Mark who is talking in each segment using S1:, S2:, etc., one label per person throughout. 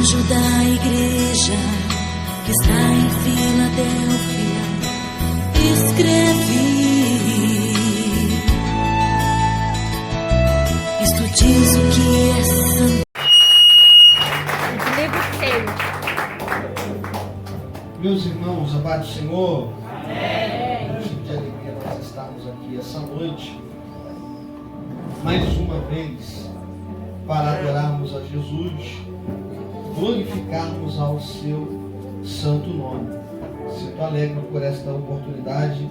S1: anjo da igreja que está em Filadélfia, escreve: isto diz o que é santo.
S2: Meus irmãos, a paz do Senhor. Amém. De alegria nós estarmos aqui essa noite, mais uma vez, para adorarmos a Jesus, glorificarmos ao seu santo nome. Sinto alegre por esta oportunidade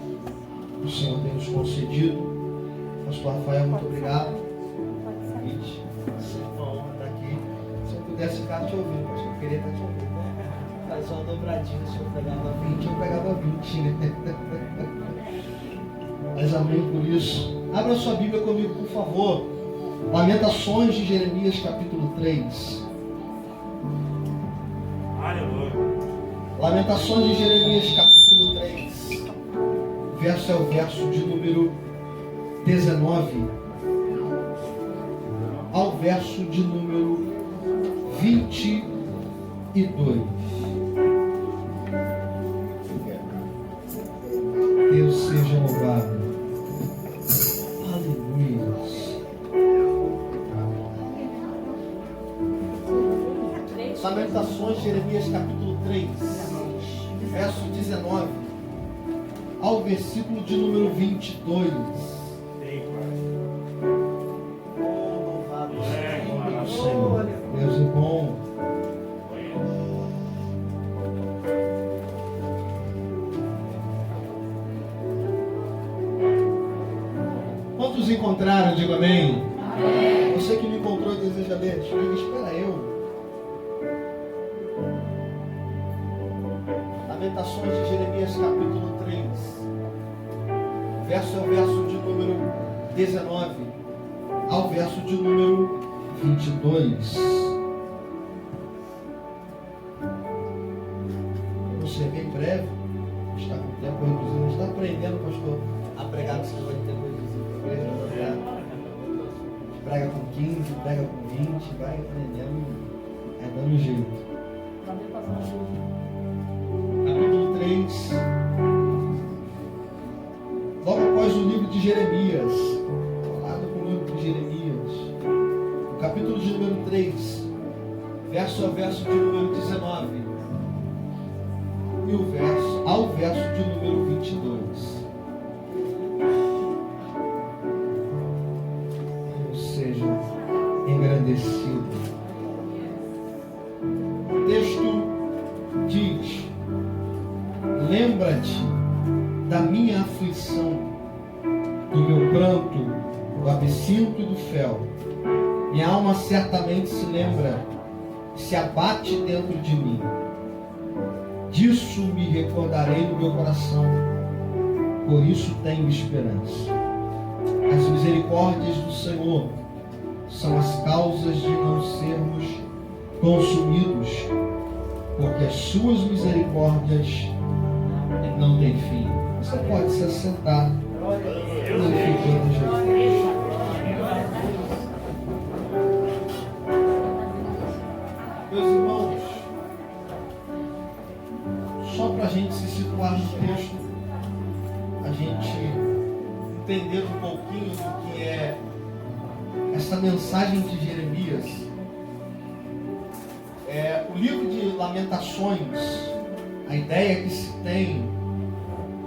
S2: que o Senhor tem nos concedido. Pastor Rafael, muito obrigado. Sempre uma honra estar aqui. Se eu pudesse ficar te ouvindo, mas eu queria estar te ouvindo. Faz uma dobradinha, se eu pegava 20, eu pegava 20, né? Mas amém por isso. Abra sua Bíblia comigo, por favor. Lamentações de Jeremias, capítulo 3.
S3: Aleluia.
S2: Lamentações de Jeremias, capítulo 3. Verso é o verso de número 19 ao verso de número 22. Deus seja louvado. Aleluia. Lamentações de Jeremias, capítulo 3, verso 19 ao versículo de número 22. Louvado seja o Senhor. Deus é bom. Quantos encontraram? Diga amém. Amém. Você que me encontrou e deseja ler, diga: espera eu. Lamentações de Jeremias, capítulo 3, verso é o verso de número 19 ao verso de número 22. Vou ser bem breve, está com tempo reduzido, está aprendendo, pastor, a pregar no Senhor de tempo reduzido. Prega com 15, prega com 20, vai aprendendo, dando jeito. Capítulo 3, logo após o livro de Jeremias, falado com o livro de Jeremias, o capítulo de número 3, verso ao verso de número 19 e ao verso de número 22. Deus seja engrandecido. O texto diz: lembra-te da minha aflição, do meu pranto, do absinto e do fel. Minha alma certamente se lembra e se abate dentro de mim. Disso me recordarei no meu coração, por isso tenho esperança. As misericórdias do Senhor são as causas de não sermos consumidos, porque as suas misericórdias não têm fim. Você pode se assentar. Glorificando Jesus. Meus irmãos, só para a gente se situar no texto, a gente entender um pouquinho do que é essa mensagem de Jeremias. O livro de Lamentações, a ideia que se tem,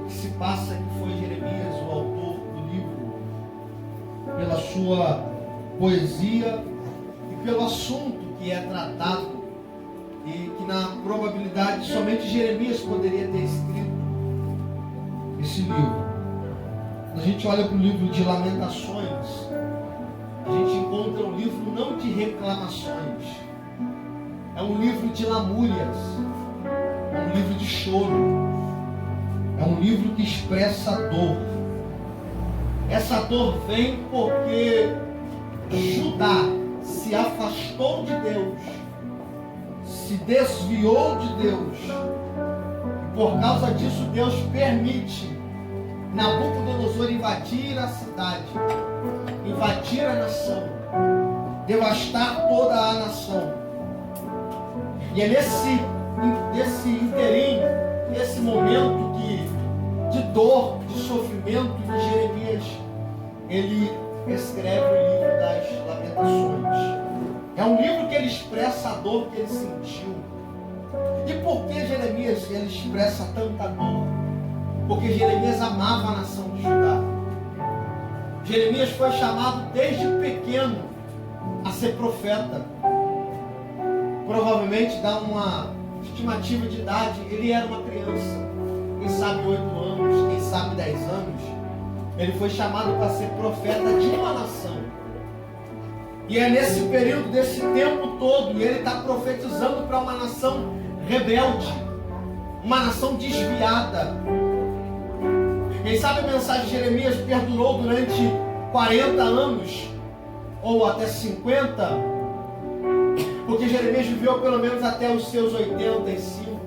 S2: que se passa que foi Jeremias o autor do livro, pela sua poesia e pelo assunto que é tratado, e que na probabilidade somente Jeremias poderia ter escrito esse livro. Quando a gente olha para o livro de Lamentações, a gente encontra um livro não de reclamações, é um livro de lamúrias, é um livro de choro, é um livro que expressa dor. Essa dor vem porque Judá se afastou de Deus, se desviou de Deus, e por causa disso Deus permite Nabucodonosor invadir a cidade, invadir a nação, devastar toda a nação. E é nesse inteirinho, nesse momento de dor, de sofrimento de Jeremias, ele escreve o livro das Lamentações. É um livro que ele expressa a dor que ele sentiu. E por que Jeremias ele expressa tanta dor? Porque Jeremias amava a nação de Judá. Jeremias foi chamado desde pequeno a ser profeta. Provavelmente dá uma estimativa de idade, ele era uma criança, quem sabe 8 anos, quem sabe 10 anos, ele foi chamado para ser profeta de uma nação. E é nesse período, desse tempo todo, ele está profetizando para uma nação rebelde, uma nação desviada. Quem sabe a mensagem de Jeremias perdurou durante 40 anos, ou até 50, porque Jeremias viveu pelo menos até os seus 85.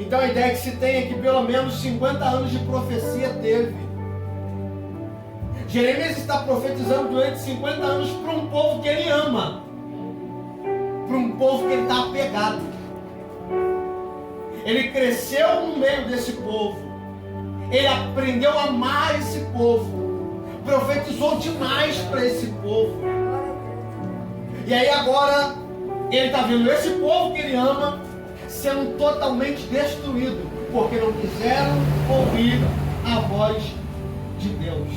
S2: Então a ideia que se tem é que pelo menos 50 anos de profecia teve. Jeremias está profetizando durante 50 anos para um povo que ele ama, para um povo que ele está apegado. Ele cresceu no meio desse povo, ele aprendeu a amar esse povo, profetizou demais para esse povo. E aí agora ele está vendo esse povo que ele ama sendo totalmente destruído, porque não quiseram ouvir a voz de Deus.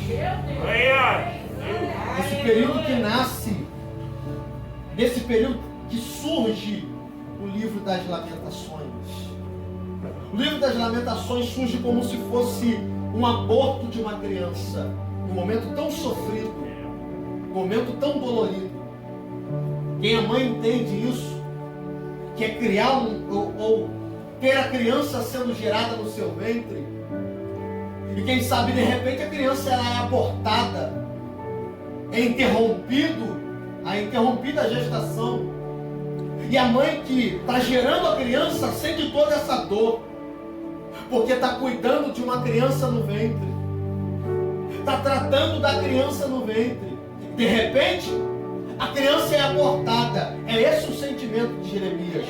S2: Esse período que nasce, nesse período que surge o livro das Lamentações. O livro das Lamentações surge como se fosse um aborto de uma criança, um momento tão sofrido, um momento tão dolorido. Quem é mãe entende isso, que é criar ou ter a criança sendo gerada no seu ventre. E quem sabe de repente a criança ela é abortada, é interrompida a gestação. E a mãe que está gerando a criança sente toda essa dor, porque está cuidando de uma criança no ventre, está tratando da criança no ventre. De repente, a criança é abortada. É esse o sentimento de Jeremias.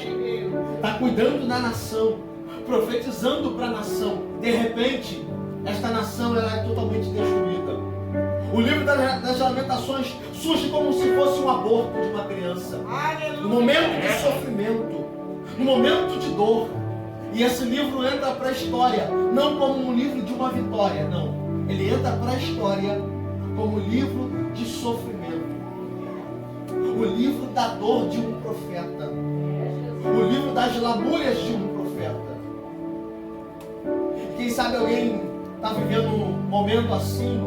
S2: Está cuidando da nação, profetizando para a nação. De repente, esta nação ela é totalmente destruída. O livro das Lamentações surge como se fosse um aborto de uma criança. No momento de sofrimento, no momento de dor. E esse livro entra para a história, não como um livro de uma vitória, não. Ele entra para a história como livro de sofrimento. O livro da dor de um profeta. O livro das lamúrias de um profeta. Quem sabe alguém está vivendo um momento assim,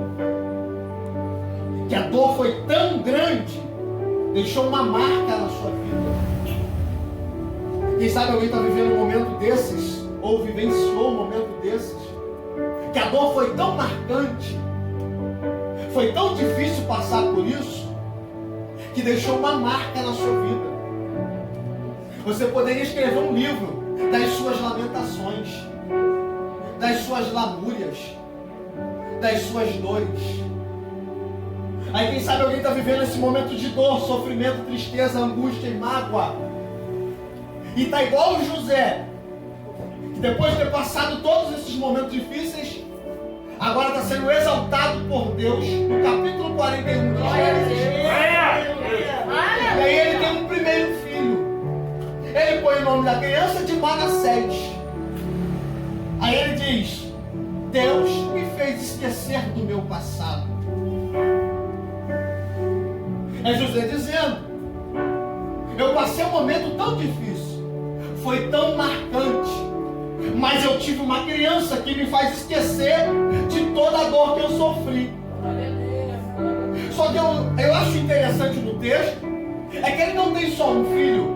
S2: que a dor foi tão grande, deixou uma marca na sua vida. Quem sabe alguém está vivendo um momento desses, ou vivenciou um momento desses, que a dor foi tão marcante, foi tão difícil passar por isso, que deixou uma marca na sua vida. Você poderia escrever um livro das suas lamentações, das suas lamúrias, das suas dores. Aí quem sabe alguém está vivendo esse momento de dor, sofrimento, tristeza, angústia e mágoa. E está igual o José, que depois de ter passado todos esses momentos difíceis, agora está sendo exaltado por Deus. No capítulo 41 de Gênesis. E aí ele tem um primeiro filho. Ele põe o nome da criança de Manassés. Aí ele diz: Deus me fez esquecer do meu passado. É José dizendo: eu passei um momento tão difícil, foi tão marcante, mas eu tive uma criança que me faz esquecer de toda a dor que eu sofri. Só que eu acho interessante no texto é que ele não tem só um filho,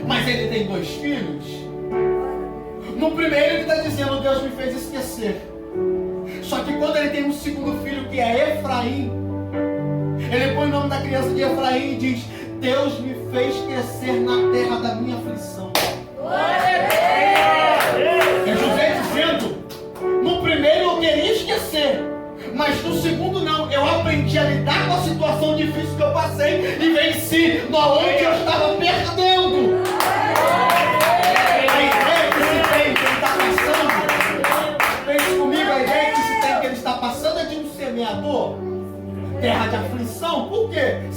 S2: mas ele tem 2 filhos. No primeiro ele está dizendo: Deus me fez esquecer. Só que quando ele tem um segundo filho, que é Efraim, ele põe o nome da criança de Efraim e diz: Deus me fez crescer na terra da minha aflição. É José dizendo: no primeiro eu queria esquecer, mas no segundo não. Eu aprendi a lidar com a situação difícil que eu passei e venci, onde eu estava perdendo.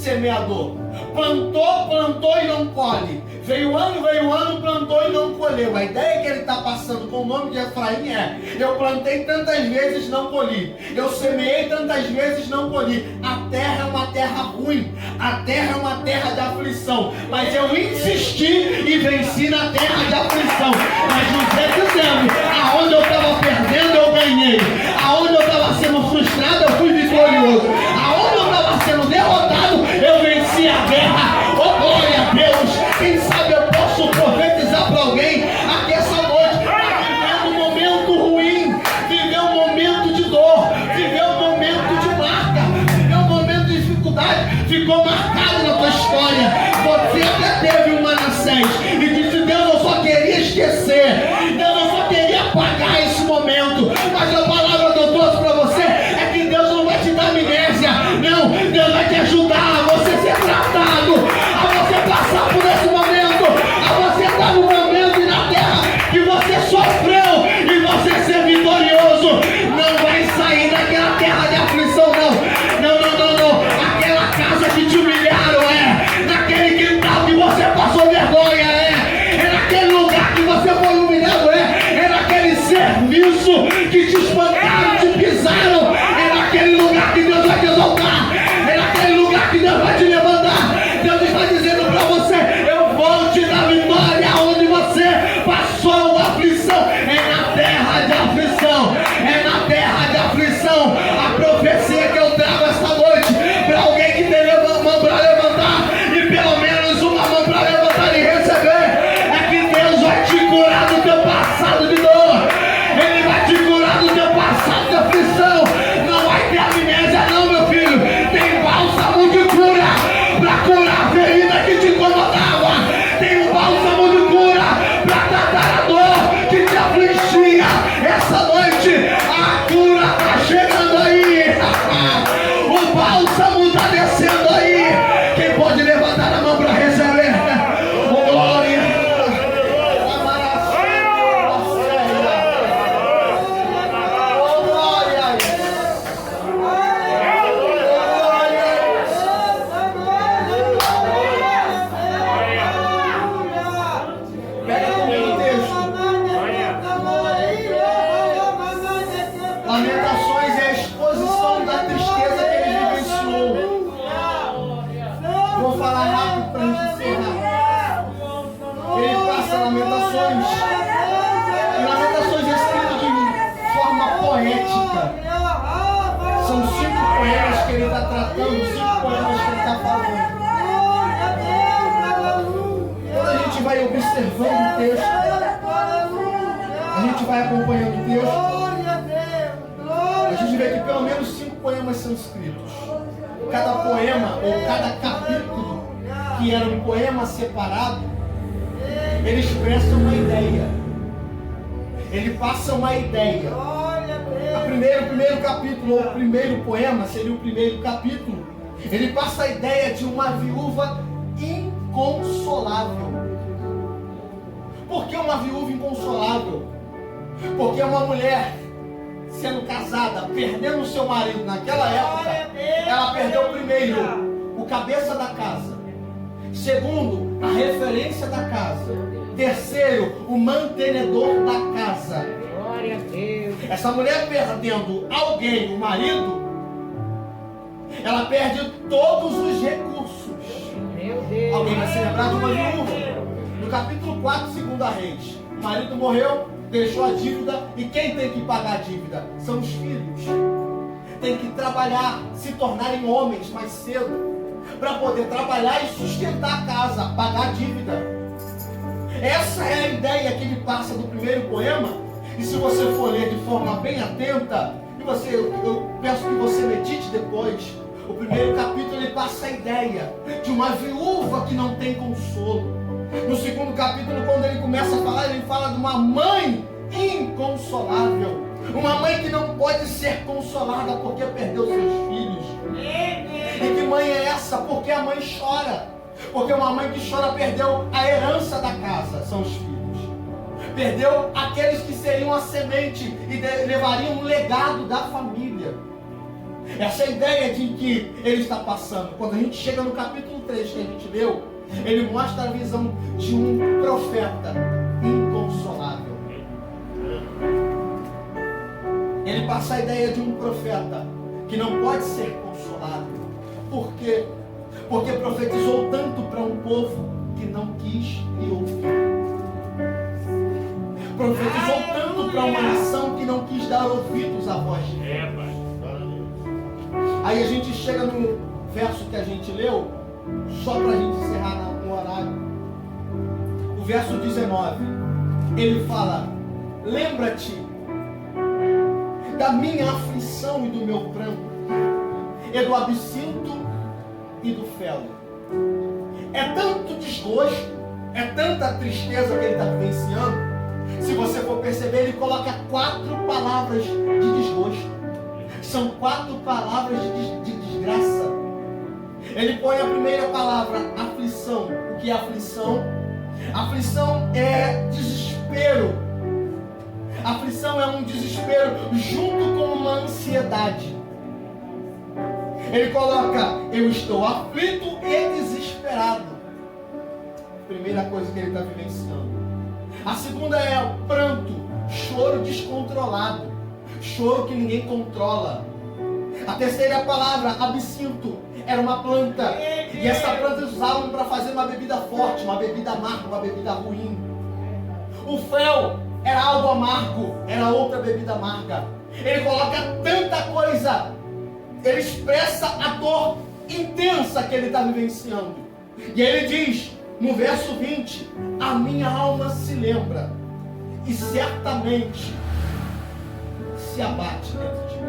S2: semeador. Plantou e não colhe. Veio ano, plantou e não colheu. A ideia que ele está passando com o nome de Efraim é: eu plantei tantas vezes, não colhi. Eu semeei tantas vezes, não colhi. A terra é uma terra ruim. A terra é uma terra de aflição. Mas eu insisti e venci na terra de aflição. Mas José dizendo: aonde eu estava perdendo, eu ganhei. Aonde eu estava sendo frustrado, eu fui vitorioso. Aonde eu estava sendo derrotado, eu venci a guerra. Oh, glória a Deus! Quem sabe eu posso profetizar para alguém aqui essa noite: está vivendo um momento ruim, viveu um momento de dor, viveu um momento de marca, viveu um momento de dificuldade, ficou marcado na tua história. Você até teve um Manassés e disse: Deus, eu só queria esquecer, Deus, eu só queria apagar esse momento. Mas a palavra que eu trouxe para você é que Deus não vai te dar amnésia, não, Deus vai te ajudar a você ser tratado, a você passar por esse momento, a você estar no momento e na terra que você sofreu e você ser vitorioso. Não vai sair daquela terra de aflição, não. Aquela casa que te humilharam, naquele quintal que você passou vergonha, é naquele lugar que você foi humilhado, é naquele serviço que te espancaram, te pisaram, é naquele lugar que Deus vai te exaltar, é naquele lugar que Deus vai te levantar. Deus está dizendo para você: eu vou te dar vitória onde você passou a aflição. É na terra de aflição, é na terra de aflição. A profecia que eu trago esta noite para alguém que tem uma mão para levantar e pelo menos uma mão para levantar e receber, é que Deus vai te curar do teu passado de dor, Ele vai te curar do teu passado de aflição. Não vai ter amnésia não, meu filho. Tem bálsamo de cura para curar a ferida que te incomodava. Tem um bálsamo de cura para tratar a dor que te afligia. Essa noite a cura está chegando aí. O bálsamo está descendo aí. Quem pode levantar a mão para receber? Oh, glória! Oh, glória! Pega comigo o texto. Lamentações é a exposição da tristeza que ele vivenciou. Vou falar rápido para a gente encerrar. Ele passa Lamentações. E Lamentações é escrito de forma poética. São 5 poemas que ele está tratando, 5 poemas que ele está falando. Quando a gente vai observando o texto, a gente vai acompanhando o texto, a gente vê que pelo menos 5 poemas são escritos. Cada poema ou cada capítulo, que era um poema separado, ele expressa uma ideia. Ele passa uma ideia. O primeiro capítulo ou o primeiro poema seria o primeiro capítulo. Ele passa a ideia de uma viúva inconsolável. Por que uma viúva inconsolável? Porque uma mulher sendo casada, perdendo o seu marido naquela época, ela perdeu primeiro o cabeça da casa, segundo, a referência da casa, terceiro, o mantenedor da casa.
S3: Glória a Deus.
S2: Essa mulher perdendo alguém, o marido, ela perde todos os recursos.
S3: Meu Deus.
S2: Alguém vai se lembrar de uma viúva? No capítulo 4, 2 Reis, o marido morreu, deixou a dívida, e quem tem que pagar a dívida? São os filhos. Tem que trabalhar, se tornarem homens mais cedo, para poder trabalhar e sustentar a casa, pagar a dívida. Essa é a ideia que ele passa do primeiro poema. E se você for ler de forma bem atenta, eu peço que você medite depois. O primeiro capítulo ele passa a ideia de uma viúva que não tem consolo. No segundo capítulo, quando ele começa a falar, ele fala de uma mãe inconsolável. Uma mãe que não pode ser consolada porque perdeu seus filhos. E que mãe é essa? Porque a mãe chora. Porque uma mãe que chora perdeu a herança da casa, são os filhos. Perdeu aqueles que seriam a semente e levariam um legado da família. Essa é a ideia de que ele está passando. Quando a gente chega no capítulo 3 que a gente leu, ele mostra a visão de um profeta inconsolável. Ele passa a ideia de um profeta que não pode ser consolado. Por quê? Porque profetizou tanto para um povo que não quis lhe ouvir. Profetizou tanto para uma nação que não quis dar ouvidos à voz de Deus. Aí a gente chega no verso que a gente leu, só para a gente encerrar no horário. O verso 19, ele fala: lembra-te da minha aflição e do meu pranto, e do absinto e do fel. É tanto desgosto, é tanta tristeza que ele está vivenciando. Se você for perceber, ele coloca 4 palavras de desgosto. São 4 palavras de desgraça. Ele põe a primeira palavra, aflição. O que é aflição? Aflição é desespero. Aflição é um desespero junto com uma ansiedade. Ele coloca: eu estou aflito e desesperado. Primeira coisa que ele está vivenciando. A segunda é o pranto, choro descontrolado, choro que ninguém controla. A terceira é a palavra absinto, era uma planta, e essa planta eles usavam para fazer uma bebida forte, uma bebida amarga, uma bebida ruim. O fel era algo amargo, era outra bebida amarga. Ele coloca tanta coisa, ele expressa a dor intensa que ele está vivenciando. E ele diz, no verso 20, a minha alma se lembra e certamente se abate dentro de mim.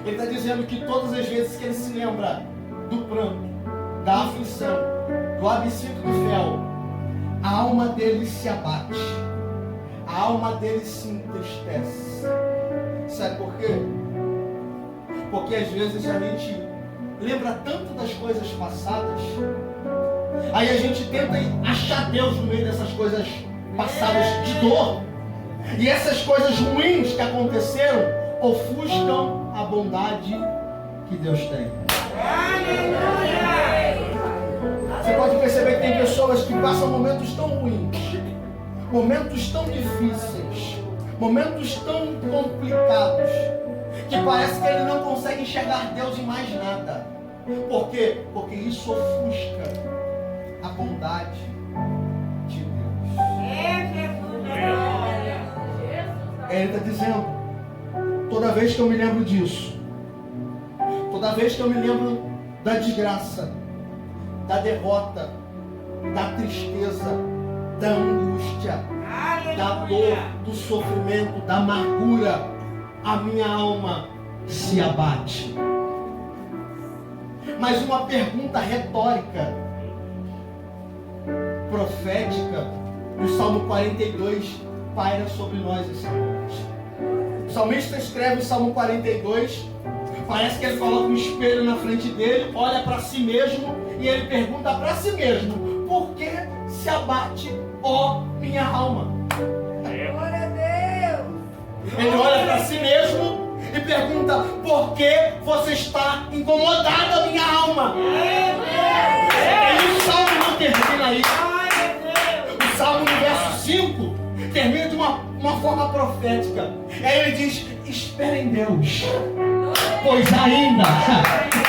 S2: Ele está dizendo que todas as vezes que ele se lembra do pranto, da aflição, do absinto do fel, a alma dele se abate, a alma dele se entristece. Sabe por quê? Porque às vezes a gente lembra tanto das coisas passadas, aí a gente tenta achar Deus no meio dessas coisas passadas de dor, e essas coisas ruins que aconteceram ofuscam a bondade que Deus tem. Você pode perceber que tem pessoas que passam momentos tão ruins, momentos tão difíceis, momentos tão complicados, que parece que ele não consegue enxergar Deus em mais nada. Por quê? Porque isso ofusca a bondade de Deus. Ele está dizendo, toda vez que eu me lembro disso, toda vez que eu me lembro da desgraça, da derrota, da tristeza, da angústia, da dor, do sofrimento, da amargura, a minha alma se abate. Mas uma pergunta retórica, profética, no Salmo 42, paira sobre nós essa noite. O salmista escreve o Salmo 42, parece que ele coloca um espelho na frente dele, olha para si mesmo e ele pergunta para si mesmo: por que se abate, ó minha alma?
S3: Glória a Deus!
S2: Ele olha para si mesmo e pergunta: por que você está incomodada, minha alma? E o salmo não termina aí. O salmo no verso 5 termina de uma forma profética. Aí ele diz: espera em Deus, pois ainda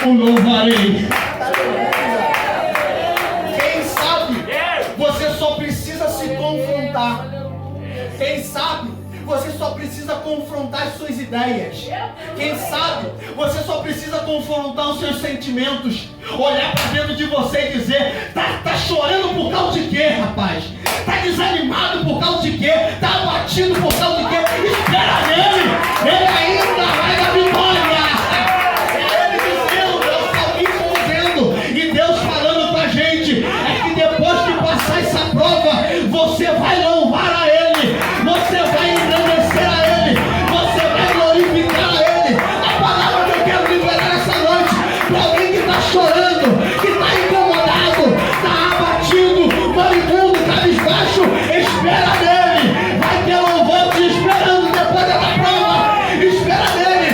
S2: o louvarei. Quem sabe você só precisa se confrontar. Quem sabe você só precisa confrontar as suas ideias. Quem sabe você só precisa confrontar os seus sentimentos. Olhar para dentro de você e dizer: tá chorando por causa de quê, rapaz? Tá desanimado por causa de quê? Tá abatido por causa de quê? Espera nele, ele ainda vai dar vitória. Ele dizendo, é o salmista dizendo, e Deus falando pra gente, é que depois que passar essa prova, você vai louvar a Ele, você vai engrandecer a Ele, você vai glorificar a Ele. A palavra que eu quero liberar essa noite para alguém que está chorando, que está incomodado, está abatido, moribundo, cabisbaixo, espera nele. Vai ter louvor te esperando depois da prova. Espera nele,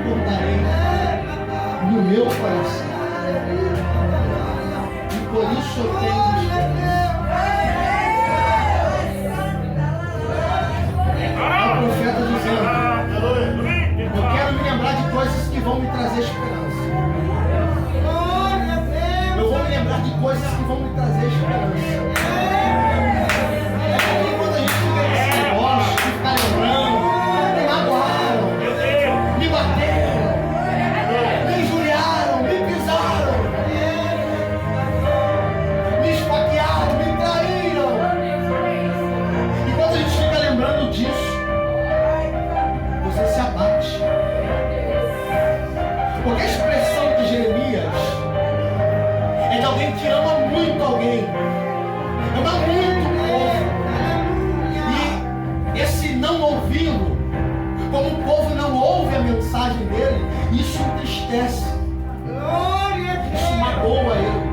S2: guardarei no meu coração. E por isso eu tenho esperança. É o profeta dizendo: eu quero me lembrar de coisas que vão me trazer esperança. Eu vou me lembrar de coisas que vão me trazer esperança. E quando a gente fica nesse negócio, fica lembrando, me magoaram, me bateram, me injuriaram, me pisaram, me esfaquearam, me traíram. E quando a gente fica lembrando disso, você se abate. Porque a expressão de Jeremias é de alguém que ama muito alguém, ama muito o povo. E esse não ouvi-lo, como o povo não ouve a mensagem dele, isso entristece, isso magoa ele.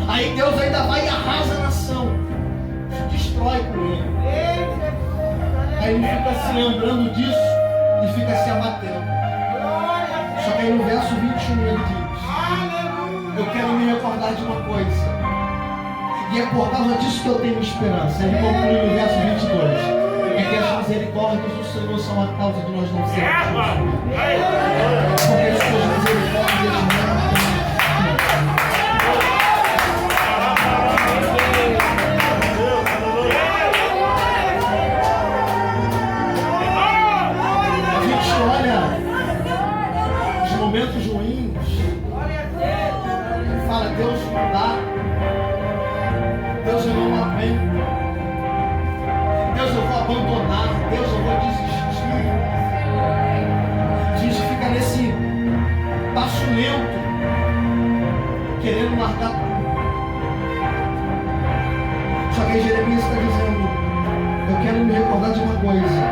S2: Aí Deus ainda vai e arrasa a nação, destrói com ele. Aí ele fica se lembrando disso e fica se abatendo. Só que aí no verso 21 ele diz: eu quero me recordar de uma coisa, e é por causa disso que eu tenho esperança. Ele conclui no verso 22: é que as misericórdias do Senhor são a causa de nós não sermos consumidos. Porque as suas misericórdias não têm. Momentos ruins, fala: Deus não dá, Deus eu não aguento, Deus eu vou abandonar, Deus eu vou desistir. A gente fica nesse passo lento, querendo largar tudo. Só que Jeremias está dizendo: eu quero me recordar de uma coisa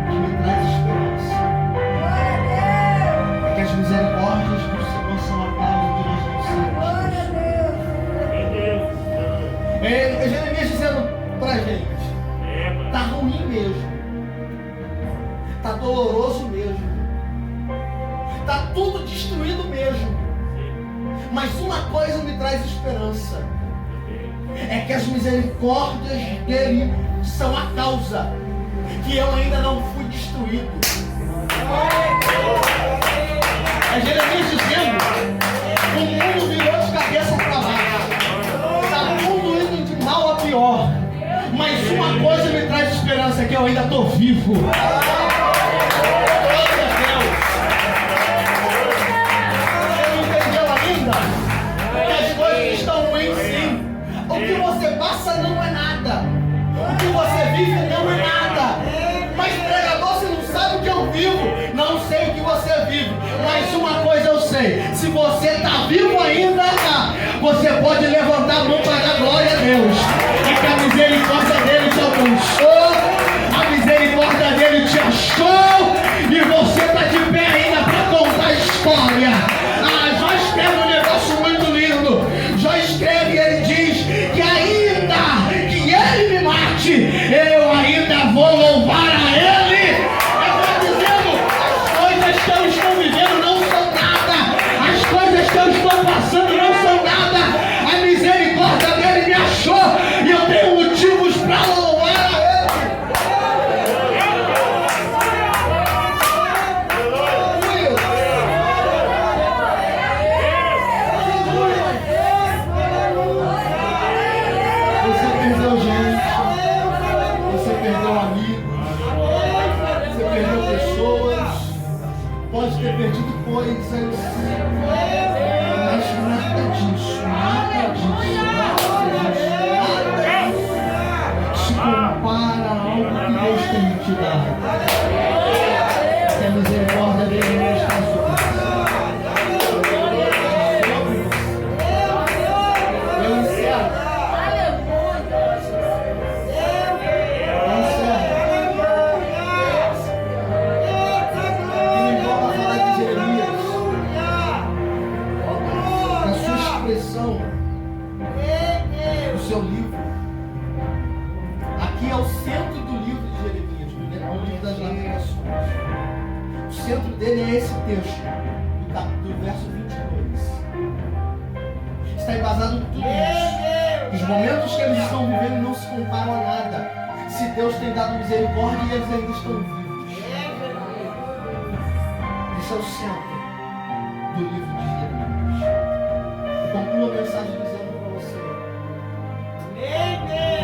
S2: que me traz esperança. Que as misericórdias do Senhor são a causa de nós não sermos. Jeremias dizendo pra gente: tá ruim mesmo, tá doloroso mesmo, tá tudo destruído mesmo, mas uma coisa me traz esperança, é que as misericórdias dele são a causa que eu ainda não fui destruído. É Jeremias dizendo: o mundo virou de cabeça para baixo, está tudo indo de mal a pior, mas uma coisa me traz esperança, é que eu ainda estou vivo. Glória a Deus. Você não entendeu ainda? Que as coisas estão ruins, sim. O que você passa não é nada, o que você vive não é nada. Mas pregador, você não sabe o que eu vivo. Não sei o que você vive, mas uma coisa eu sei: se você está vivo ainda, você pode levantar a mão para dar glória a Deus. É que a misericórdia dele te alcançou, a misericórdia dele te achou, e você está de pé ainda para contar a história. Jó escreve um negócio muito lindo. Jó escreve e ele diz que ainda que ele me mate, eu ainda vou louvar a ele. Que eu estou vivendo não são nada, as coisas que eu estou passando não são nada, a misericórdia dele me achou e eu tenho motivos para louvar a ele. Você perdeu gente, você perdeu amigos, você perdeu pessoas, pode ter perdido coisas, mas nada disso se compara a algo que Deus tem te dado. Que a misericórdia dele não está sobre você. Eu encerro. Do seu livro. Aqui é o centro do livro de Jeremias, é o livro das Lamentações. O centro dele é esse texto, do verso 22. Está embasado em tudo isso. Os momentos que eles estão vivendo não se comparam a nada. Se Deus tem dado misericórdia, eles ainda estão vivos. Esse é o centro do livro de Jeremias. Eu concluo a mensagem dizendo para você: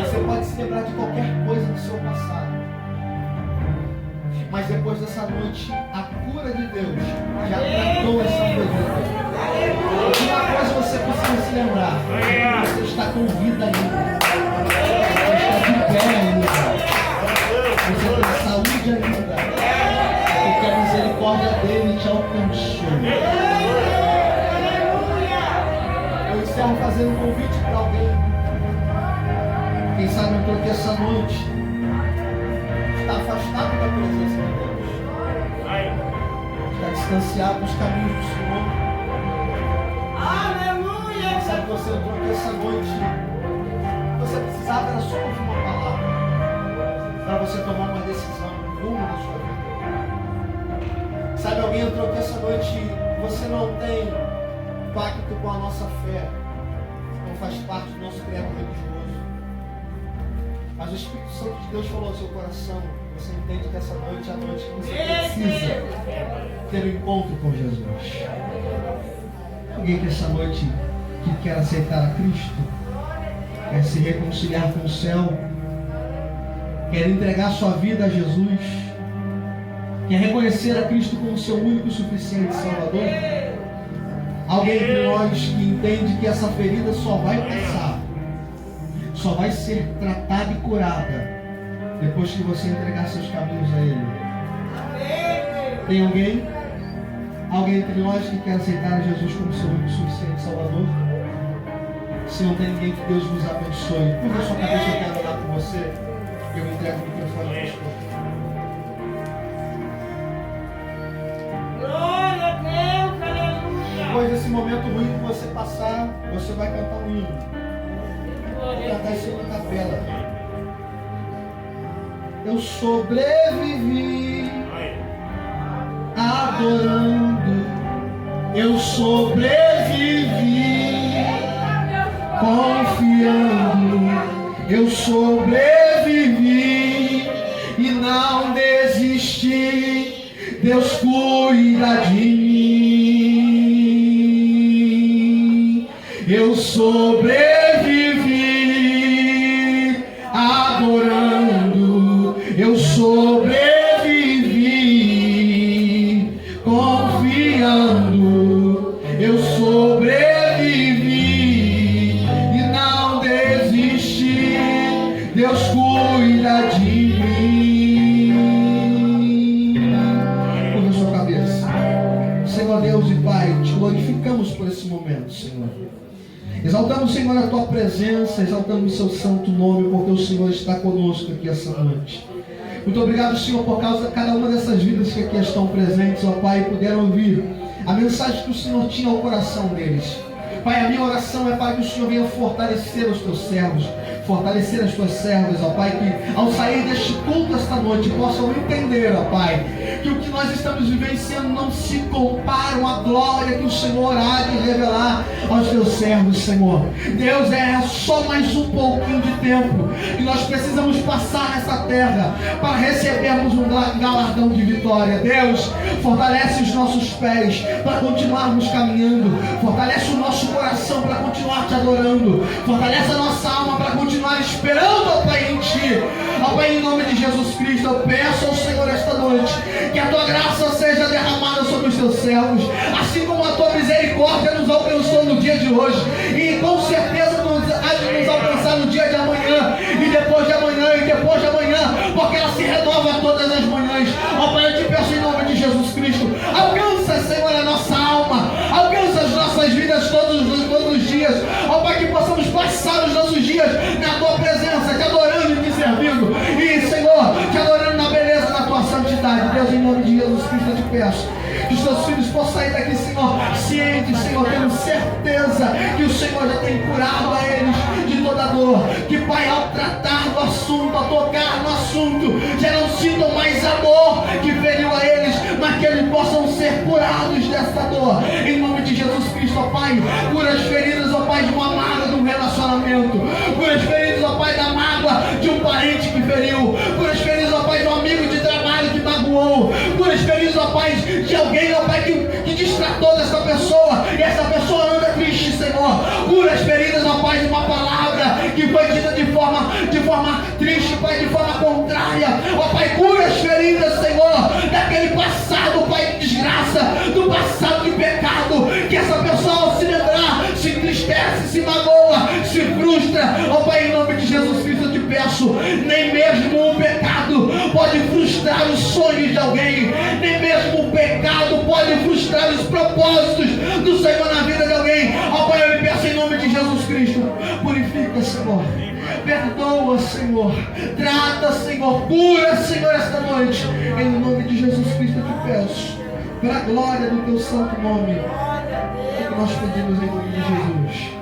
S2: você pode se lembrar de qualquer coisa do seu passado, mas depois dessa noite, a cura de Deus já tratou essa ferida. Uma coisa você precisa se lembrar: você está com vida ainda, você está de pé ainda, você tem saúde ainda, porque a misericórdia dele te alcançou. Eu encerro fazendo um convite para alguém. Quem sabe entrou aqui essa noite, está afastado da presença de Deus, está distanciado dos caminhos do Senhor.
S3: Aleluia!
S2: Sabe que você entrou aqui essa noite, você precisava era só ouvir uma palavra para você tomar uma decisão, um rumo na sua vida. Sabe, alguém entrou aqui essa noite, você não tem pacto com a nossa fé, não faz parte do nosso credo religioso, mas o Espírito Santo de Deus falou ao seu coração. Você entende que essa noite é a noite que você precisa ter um encontro com Jesus. Alguém que essa noite que quer aceitar a Cristo, quer se reconciliar com o céu, quer entregar sua vida a Jesus, quer reconhecer a Cristo como seu único e suficiente Salvador. Alguém de nós que entende que essa ferida só vai passar, só vai ser tratada e curada depois que você entregar seus caminhos a Ele. Tem alguém? Alguém entre nós que quer aceitar Jesus como seu único e suficiente Salvador? Se não tem ninguém, que Deus vos abençoe. Curva sua cabeça, eu quero orar por você. Eu me entrego no microfone ao pastor.
S3: Glória a Deus, aleluia!
S2: Depois desse momento ruim que você passar, você vai cantar um hino. Vou cantar isso na capela. Eu sobrevivi adorando, eu sobrevivi confiando, eu sobrevivi e não desisti. Deus cuida de mim. Eu sobrevivi adorando, eu sobrevivi confiando, eu sobrevivi e não desisti. Deus cuida de mim. Curva sua cabeça. Senhor Deus e Pai, te glorificamos por esse momento, Senhor. Exaltamos, Senhor, a Tua presença, exaltamos o Seu santo nome, porque o Senhor está conosco aqui essa noite. Muito obrigado, Senhor, por causa de cada uma dessas vidas que aqui estão presentes, ó Pai, e puderam ouvir a mensagem que o Senhor tinha ao coração deles. Pai, a minha oração é para que o Senhor venha fortalecer os Teus servos, fortalecer as Tuas servas, ó Pai, que ao sair deste culto esta noite possam entender, ó Pai, que o que nós estamos vivenciando não se compara à glória que o Senhor há de revelar aos Teus servos, Senhor. Deus, é só mais um pouquinho de tempo que nós precisamos passar nessa terra para recebermos um galardão de vitória. Deus, fortalece os nossos pés para continuarmos caminhando, fortalece o nosso coração para continuar Te adorando, fortalece a nossa alma para continuar esperando, ó Pai, em Ti. Ó Pai, em nome de Jesus Cristo, eu peço ao Senhor esta noite que a Tua graça seja derramada sobre os Teus servos, assim como a Tua misericórdia nos alcançou no dia de hoje, e com certeza há de nos alcançar no dia de amanhã, e depois de amanhã, e depois de amanhã, porque ela se renova todas as manhãs. Ó Pai, eu Te peço em nome de Jesus Cristo, alcança, Senhor, a nossa alma, alcança as nossas vidas todos os dias. Ó Pai, que possamos passar os nossos dias na Tua presença, Te adorando e Te servindo, e Senhor, Te adorando na beleza da Tua santidade. Deus, em nome de Jesus Cristo, eu Te peço que os Teus filhos possam sair daqui, Senhor, cientes, Senhor, tendo certeza que o Senhor já tem curado a eles de toda dor, que, Pai, ao tratar do assunto, ao tocar no assunto, já não sintam mais amor que feriu a eles, mas que eles possam curados dessa dor. Em nome de Jesus Cristo, ó Pai. Cura as feridas, ó Pai, de uma mágoa de um relacionamento. Cura as feridas, ó Pai, da mágoa de um parente que feriu. Cura as feridas, ó Pai, de um amigo de trabalho que magoou. Cura as feridas, ó Pai, de alguém, ó Pai, que destratou dessa pessoa. E essa pessoa anda triste, Senhor. Cura as feridas, ó Pai, de uma palavra que foi dita de forma triste, Pai, de forma contrária. Ó Pai, cura as feridas, Senhor, daquele passado, Pai, de desgraça, do passado de pecado, que essa pessoa, ao se lembrar, se entristece, se magoa, se frustra. Ó Pai, em nome de Jesus Cristo, eu te peço, nem mesmo o pecado pode frustrar os sonhos de alguém, nem mesmo o pecado pode frustrar os propósitos do Senhor na vida de alguém. Ó Pai, eu lhe peço em nome de Jesus Cristo, purifica, Senhor, perdoa, Senhor, trata, Senhor, cura, Senhor, esta noite, em nome de Jesus Cristo eu te peço, para a glória do teu santo nome, é que nós pedimos em nome de Jesus.